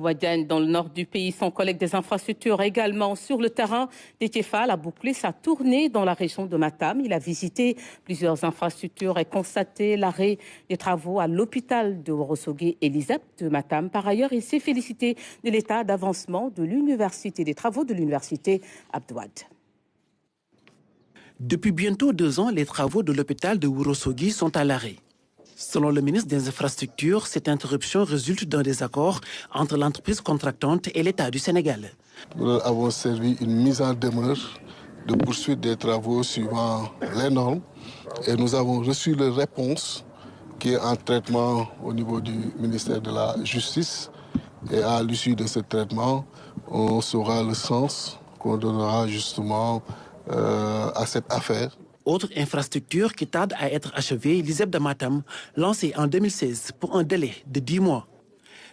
Wadiane, dans le nord du pays, son collègue des infrastructures également sur le terrain. Déthié Fall a bouclé sa tournée dans la région de Matam. Il a visité plusieurs infrastructures et constaté l'arrêt des travaux à l'hôpital de Ourossogui et l'ISEP de Matam. Par ailleurs, il s'est félicité de l'état d'avancement de l'université, des travaux de l'université Abdou Wade. Depuis bientôt 2 ans, les travaux de l'hôpital de Ourossogui sont à l'arrêt. Selon le ministre des Infrastructures, cette interruption résulte d'un désaccord entre l'entreprise contractante et l'État du Sénégal. Nous avons servi une mise en demeure de poursuite des travaux suivant les normes et nous avons reçu la réponse qui est en traitement au niveau du ministère de la Justice. Et à l'issue de ce traitement, on saura le sens qu'on donnera justement à cette affaire. Autre infrastructure qui tarde à être achevée, l'ISEP de Matam, lancée en 2016 pour un délai de 10 mois.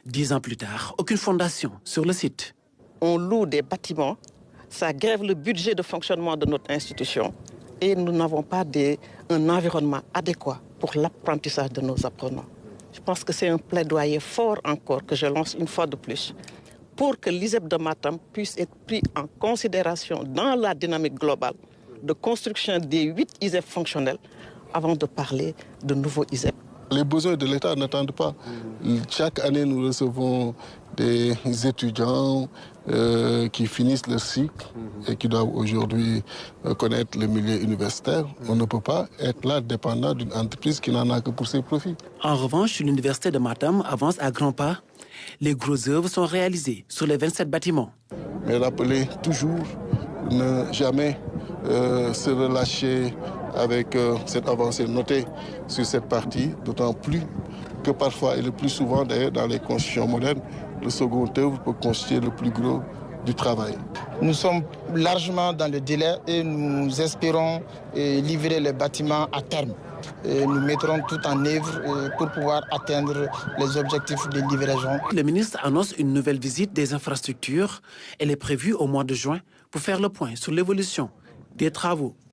10 ans plus tard, aucune fondation sur le site. On loue des bâtiments, ça grève le budget de fonctionnement de notre institution et nous n'avons pas un environnement adéquat pour l'apprentissage de nos apprenants. Je pense que c'est un plaidoyer fort encore que je lance une fois de plus pour que l'ISEP de Matam puisse être pris en considération dans la dynamique globale de construction des 8 ISEP fonctionnels avant de parler de nouveaux ISEP. Les besoins de l'État n'attendent pas. Chaque année, nous recevons des étudiants qui finissent leur cycle et qui doivent aujourd'hui connaître le milieu universitaire. On ne peut pas être là dépendant d'une entreprise qui n'en a que pour ses profits. En revanche, l'université de Matam avance à grands pas. Les grosses œuvres sont réalisées sur les 27 bâtiments. Mais rappelez toujours ne jamais se relâcher avec cette avancée notée sur cette partie, d'autant plus que parfois et le plus souvent d'ailleurs dans les constructions modernes, le second œuvre peut constituer le plus gros du travail. Nous sommes largement dans le délai et nous espérons livrer les bâtiments à terme. Et nous mettrons tout en œuvre pour pouvoir atteindre les objectifs de livraison. Le ministre annonce une nouvelle visite des infrastructures. Elle est prévue au mois de juin pour faire le point sur l'évolution des travaux.